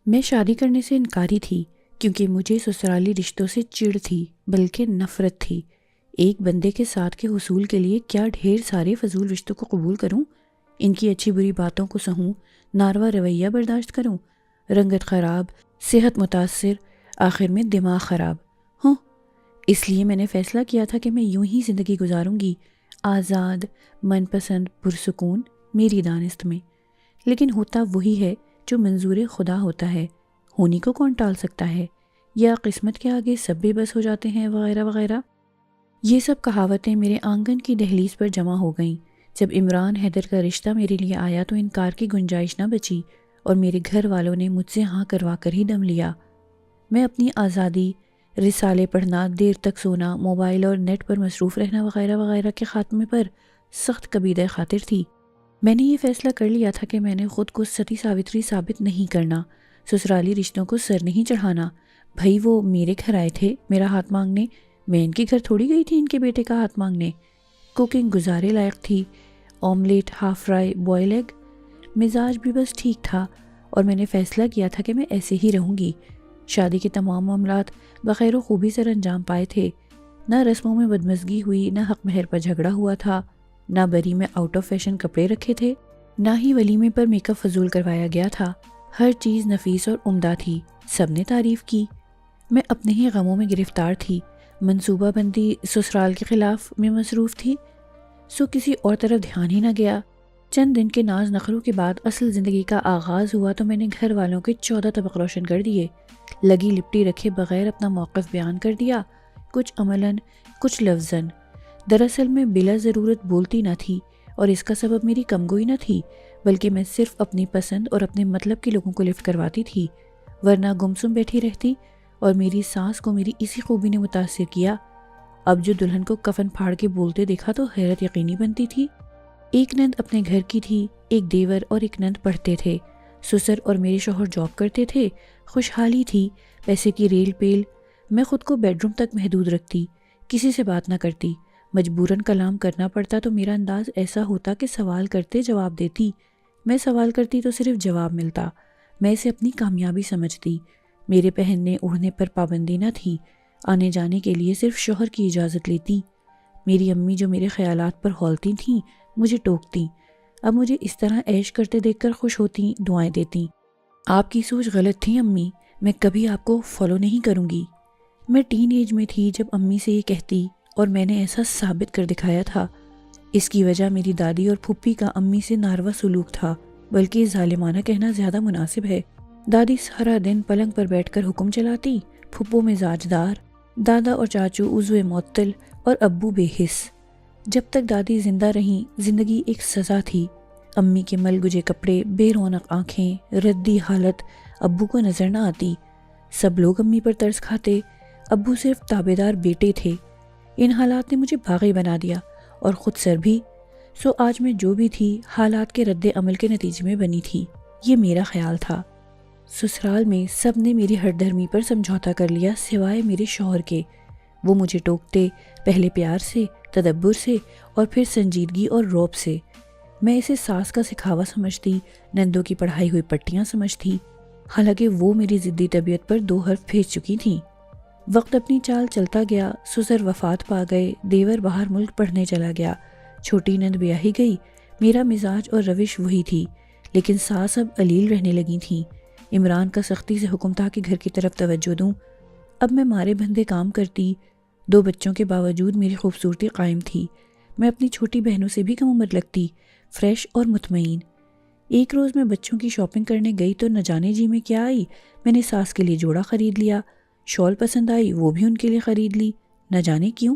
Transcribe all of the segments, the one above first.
میں شادی کرنے سے انکاری تھی کیونکہ مجھے سسرالی رشتوں سے چڑ تھی، بلکہ نفرت تھی۔ ایک بندے کے ساتھ کے حصول کے لیے کیا ڈھیر سارے فضول رشتوں کو قبول کروں؟ ان کی اچھی بری باتوں کو سہوں، ناروا رویہ برداشت کروں؟ رنگت خراب، صحت متاثر، آخر میں دماغ خراب ہوں۔ اس لیے میں نے فیصلہ کیا تھا کہ میں یوں ہی زندگی گزاروں گی، آزاد، من پسند، پرسکون، میری دانست میں۔ لیکن ہوتا وہی ہے جو منظور خدا ہوتا ہے، ہونی کو کون ٹال سکتا ہے؟ یا قسمت کے آگے سب بے بس ہو جاتے ہیں، وغیرہ وغیرہ۔ یہ سب کہاوتیں میرے آنگن کی دہلیز پر جمع ہو گئیں۔ جب عمران حیدر کا رشتہ میرے لیے آیا تو انکار کی گنجائش نہ بچی، اور میرے گھر والوں نے مجھ سے ہاں کروا کر ہی دم لیا۔ میں اپنی آزادی، رسالے پڑھنا، دیر تک سونا، موبائل اور نیٹ پر مصروف رہنا وغیرہ وغیرہ کے خاتمے پر سخت کبیدہ خاطر تھی۔ میں نے یہ فیصلہ کر لیا تھا کہ میں نے خود کو ستی ساوتری ثابت نہیں کرنا، سسرالی رشتوں کو سر نہیں چڑھانا۔ بھائی وہ میرے گھر آئے تھے میرا ہاتھ مانگنے، میں ان کے گھر تھوڑی گئی تھی ان کے بیٹے کا ہاتھ مانگنے۔ کوکنگ گزارے لائق تھی، omelette, half fry, boil egg, مزاج بھی بس ٹھیک تھا، اور میں نے فیصلہ کیا تھا کہ میں ایسے ہی رہوں گی۔ شادی کے تمام معاملات بخیر و خوبی سے انجام پائے تھے، نہ رسموں میں بدمزگی ہوئی، نہ حق مہر پر جھگڑا ہوا تھا، نہ بری میں آؤٹ آف فیشن کپڑے رکھے تھے، نہ ہی ولیمے پر میک اپ فضول کروایا گیا تھا۔ ہر چیز نفیس اور عمدہ تھی، سب نے تعریف کی۔ میں اپنے ہی غموں میں گرفتار تھی، منصوبہ بندی سسرال کے خلاف میں مصروف تھی، سو کسی اور طرف دھیان ہی نہ گیا۔ چند دن کے ناز نخروں کے بعد اصل زندگی کا آغاز ہوا تو میں نے گھر والوں کے 14 طبق روشن کر دیے، لگی لپٹی رکھے بغیر اپنا موقف بیان کر دیا، کچھ عملاً، کچھ لفظاً۔ دراصل میں بلا ضرورت بولتی نہ تھی، اور اس کا سبب میری کمگوئی نہ تھی، بلکہ میں صرف اپنی پسند اور اپنے مطلب کے لوگوں کو لفٹ کرواتی تھی، ورنہ گمسم بیٹھی رہتی۔ اور میری ساس کو میری اسی خوبی نے متاثر کیا۔ اب جو دلہن کو کفن پھاڑ کے بولتے دیکھا تو حیرت یقینی بنتی تھی۔ ایک نند اپنے گھر کی تھی، ایک دیور اور ایک نند پڑھتے تھے، سسر اور میرے شوہر جاب کرتے تھے، خوشحالی تھی، پیسے کی ریل پیل۔ میں خود کو بیڈ روم تک محدود رکھتی، کسی سے بات نہ کرتی، مجبوراً کلام کرنا پڑتا تو میرا انداز ایسا ہوتا کہ سوال کرتے جواب دیتی، میں سوال کرتی تو صرف جواب ملتا۔ میں اسے اپنی کامیابی سمجھتی۔ میرے پہننے اوڑھنے پر پابندی نہ تھی، آنے جانے کے لیے صرف شوہر کی اجازت لیتی۔ میری امی جو میرے خیالات پر ہولتی تھیں، مجھے ٹوکتیں، اب مجھے اس طرح عیش کرتے دیکھ کر خوش ہوتیں، دعائیں دیتیں۔ آپ کی سوچ غلط تھی امی، میں کبھی آپ کو فالو نہیں کروں گی۔ میں ٹین ایج میں تھی جب امی سے یہ کہتی، اور میں نے ایسا ثابت کر دکھایا تھا۔ اس کی وجہ میری دادی اور پھپھی کا امی سے ناروا سلوک تھا، بلکہ ظالمانہ کہنا زیادہ مناسب ہے۔ دادی سارا دن پلنگ پر بیٹھ کر حکم چلاتی، پھپھو مزاج دار، دادا اور چاچو عضو معطل، اور ابو بے حس۔ جب تک دادی زندہ رہیں زندگی ایک سزا تھی۔ امی کے مل گجے کپڑے، بے رونق آنکھیں، ردی حالت ابو کو نظر نہ آتی۔ سب لوگ امی پر ترس کھاتے، ابو صرف تابعدار بیٹے تھے۔ ان حالات نے مجھے باغی بنا دیا، اور خود سر بھی۔ سو آج میں جو بھی تھی حالات کے رد عمل کے نتیجے میں بنی تھی، یہ میرا خیال تھا۔ سسرال میں سب نے میری ہٹ دھرمی پر سمجھوتا کر لیا سوائے میرے شوہر کے۔ وہ مجھے ٹوکتے، پہلے پیار سے، تدبر سے، اور پھر سنجیدگی اور رعب سے۔ میں اسے ساس کا سکھاوا سمجھتی، نندوں کی پڑھائی ہوئی پٹیاں سمجھتی، حالانکہ وہ میری ضدی طبیعت پر 2 حرف بھیج چکی تھیں۔ وقت اپنی چال چلتا گیا، سسر وفات پا گئے، دیور باہر ملک پڑھنے چلا گیا، چھوٹی نند بیاہی گئی۔ میرا مزاج اور روش وہی تھی، لیکن ساس اب علیل رہنے لگی تھیں۔ عمران کا سختی سے حکم تھا کہ گھر کی طرف توجہ دوں۔ اب میں مارے بندے کام کرتی، 2 بچوں کے باوجود میری خوبصورتی قائم تھی۔ میں اپنی چھوٹی بہنوں سے بھی کم عمر لگتی، فریش اور مطمئن۔ ایک روز میں بچوں کی شاپنگ کرنے گئی تو نہ جانے جی میں کیا آئی، میں نے ساس کے لیے جوڑا خرید لیا، شال پسند آئی وہ بھی ان کے لیے خرید لی، نہ جانے کیوں۔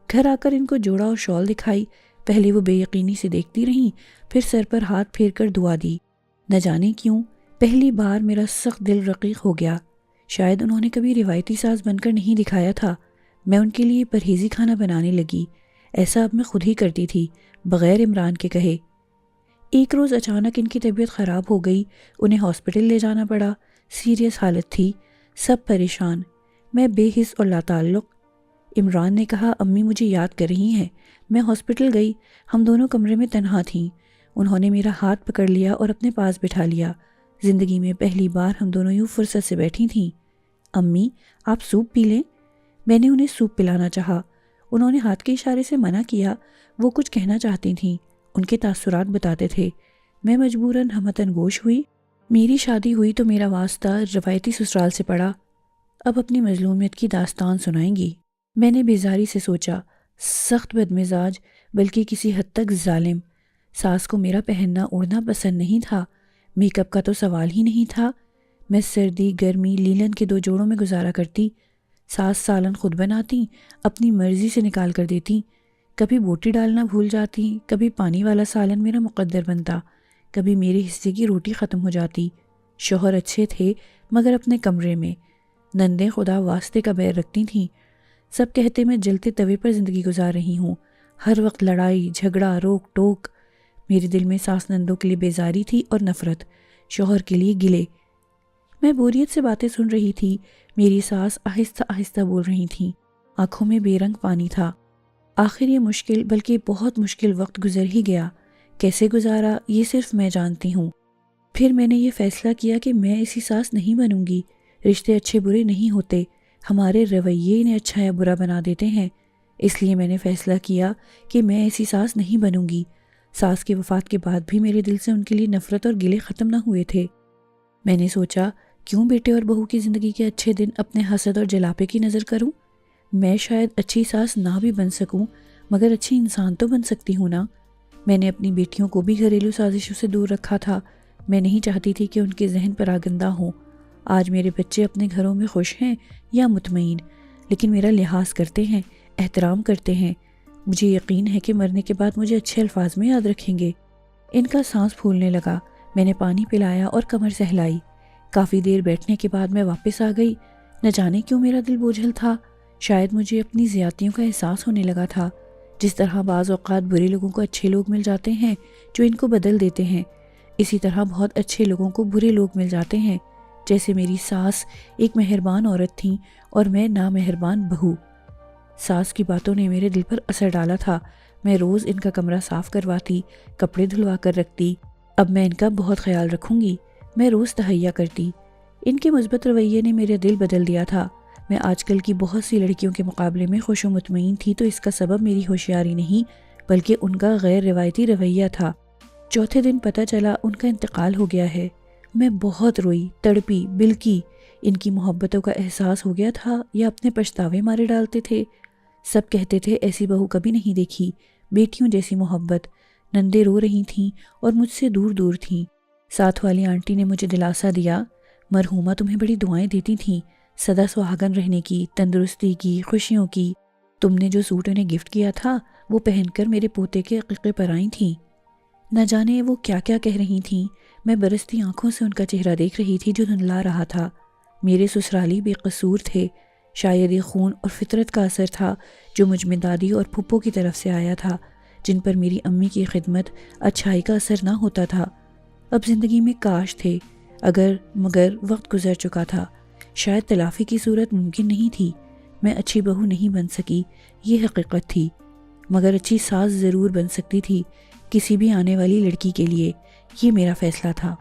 گھر آ کر ان کو جوڑا اور شال دکھائی، پہلے وہ بے یقینی سے دیکھتی رہیں، پھر سر پر ہاتھ پھیر کر دعا دی۔ نہ جانے کیوں پہلی بار میرا سخت دل رقیق ہو گیا۔ شاید انہوں نے کبھی روایتی ساز بن کر نہیں دکھایا تھا۔ میں ان کے لیے پرہیزی کھانا بنانے لگی، ایسا اب میں خود ہی کرتی تھی، بغیر عمران کے کہے۔ ایک روز اچانک ان کی طبیعت خراب ہو گئی، انہیں ہاسپٹل لے جانا پڑا، سیریس حالت تھی، سب پریشان، میں بے حس اور لا تعلق۔ عمران نے کہا امی مجھے یاد کر رہی ہیں۔ میں ہاسپٹل گئی، ہم دونوں کمرے میں تنہا تھیں۔ انہوں نے میرا ہاتھ پکڑ لیا اور اپنے پاس بٹھا لیا۔ زندگی میں پہلی بار ہم دونوں یوں فرصت سے بیٹھی تھیں۔ امی آپ سوپ پی لیں؟ میں نے انہیں سوپ پلانا چاہا۔ انہوں نے ہاتھ کے اشارے سے منع کیا۔ وہ کچھ کہنا چاہتی تھیں، ان کے تاثرات بتاتے تھے۔ میں مجبوراً ہمتن گوش ہوئی۔ میری شادی ہوئی تو میرا واسطہ روایتی سسرال سے پڑا، اب اپنی مظلومیت کی داستان سنائیں گی۔ میں نے بیزاری سے سوچا، سخت بدمزاج بلکہ کسی حد تک ظالم۔ ساس کو میرا پہننا اوڑھنا پسند نہیں تھا، میک اپ کا تو سوال ہی نہیں تھا۔ میں سردی گرمی لیلن کے 2 جوڑوں میں گزارا کرتی۔ ساس سالن خود بناتی، اپنی مرضی سے نکال کر دیتی۔ کبھی بوٹی ڈالنا بھول جاتی، کبھی پانی والا سالن میرا مقدر بنتا، کبھی میرے حصے کی روٹی ختم ہو جاتی۔ شوہر اچھے تھے مگر اپنے کمرے میں۔ نندیں خدا واسطے کا بیر رکھتی تھیں۔ سب کہتے میں جلتے توے پر زندگی گزار رہی ہوں، ہر وقت لڑائی جھگڑا روک ٹوک۔ میرے دل میں ساس نندوں کے لیے بیزاری تھی اور نفرت، شوہر کے لیے گلے۔ میں بوریت سے باتیں سن رہی تھی، میری ساس آہستہ آہستہ بول رہی تھیں، آنکھوں میں بے رنگ پانی تھا۔ آخر یہ مشکل بلکہ بہت مشکل وقت گزر ہی گیا۔ کیسے گزارا یہ صرف میں جانتی ہوں۔ پھر میں نے یہ فیصلہ کیا کہ میں ایسی ساس نہیں بنوں گی۔ رشتے اچھے برے نہیں ہوتے، ہمارے رویے انہیں اچھا یا برا بنا دیتے ہیں۔ اس لیے میں نے فیصلہ کیا کہ میں ایسی ساس نہیں بنوں گی۔ ساس کی وفات کے بعد بھی میرے دل سے ان کے لیے نفرت اور گلے ختم نہ ہوئے تھے۔ میں نے سوچا کیوں بیٹے اور بہو کی زندگی کے اچھے دن اپنے حسد اور جلاپے کی نظر کروں؟ میں شاید اچھی ساس نہ بھی بن سکوں مگر اچھی انسان تو بن سکتی ہوں نا۔ میں نے اپنی بیٹیوں کو بھی گھریلو سازشوں سے دور رکھا تھا۔ میں نہیں چاہتی تھی کہ ان کے ذہن پراگندہ ہوں۔ آج میرے بچے اپنے گھروں میں خوش ہیں یا مطمئن، لیکن میرا لحاظ کرتے ہیں، احترام کرتے ہیں۔ مجھے یقین ہے کہ مرنے کے بعد مجھے اچھے الفاظ میں یاد رکھیں گے۔ ان کا سانس پھولنے لگا۔ میں نے پانی پلایا اور کمر سہلائی۔ کافی دیر بیٹھنے کے بعد میں واپس آ گئی۔ نہ جانے کیوں میرا دل بوجھل تھا، شاید مجھے اپنی زیادتیوں کا احساس ہونے لگا تھا۔ جس طرح بعض اوقات برے لوگوں کو اچھے لوگ مل جاتے ہیں جو ان کو بدل دیتے ہیں، اسی طرح بہت اچھے لوگوں کو برے لوگ مل جاتے ہیں۔ جیسے میری ساس ایک مہربان عورت تھیں اور میں نامہربان بہو۔ ساس کی باتوں نے میرے دل پر اثر ڈالا تھا۔ میں روز ان کا کمرہ صاف کرواتی، کپڑے دھلوا کر رکھتی۔ اب میں ان کا بہت خیال رکھوں گی۔ میں روز تہیا کرتی۔ ان کے مثبت رویے نے میرا دل بدل دیا تھا۔ میں آج کل کی بہت سی لڑکیوں کے مقابلے میں خوش و مطمئن تھی تو اس کا سبب میری ہوشیاری نہیں بلکہ ان کا غیر روایتی رویہ تھا۔ چوتھے دن پتہ چلا ان کا انتقال ہو گیا ہے۔ میں بہت روئی، تڑپی، بلکی۔ ان کی محبتوں کا احساس ہو گیا تھا یا اپنے پچھتاوے مارے ڈالتے تھے؟ سب کہتے تھے ایسی بہو کبھی نہیں دیکھی، بیٹیوں جیسی محبت۔ نندیں رو رہی تھیں اور مجھ سے دور دور تھیں۔ ساتھ والی آنٹی نے مجھے دلاسا دیا، مرحومہ تمہیں بڑی دعائیں دیتی تھیں، سدا سہاگن رہنے کی، تندرستی کی، خوشیوں کی۔ تم نے جو سوٹ انہیں گفٹ کیا تھا وہ پہن کر میرے پوتے کے عقیقے پر آئی تھیں۔ نہ جانے وہ کیا کیا کہہ رہی تھیں۔ میں برستی آنکھوں سے ان کا چہرہ دیکھ رہی تھی جو دھندلا رہا تھا۔ میرے سسرالی بے قصور تھے، شاید یہ خون اور فطرت کا اثر تھا جو مجھ میں دادی اور پھپھو کی طرف سے آیا تھا، جن پر میری امی کی خدمت اچھائی کا اثر نہ ہوتا تھا۔ اب زندگی میں کاش تھے، اگر مگر وقت گزر چکا تھا۔ شاید تلافی کی صورت ممکن نہیں تھی۔ میں اچھی بہو نہیں بن سکی، یہ حقیقت تھی، مگر اچھی ساس ضرور بن سکتی تھی کسی بھی آنے والی لڑکی کے لیے۔ یہ میرا فیصلہ تھا۔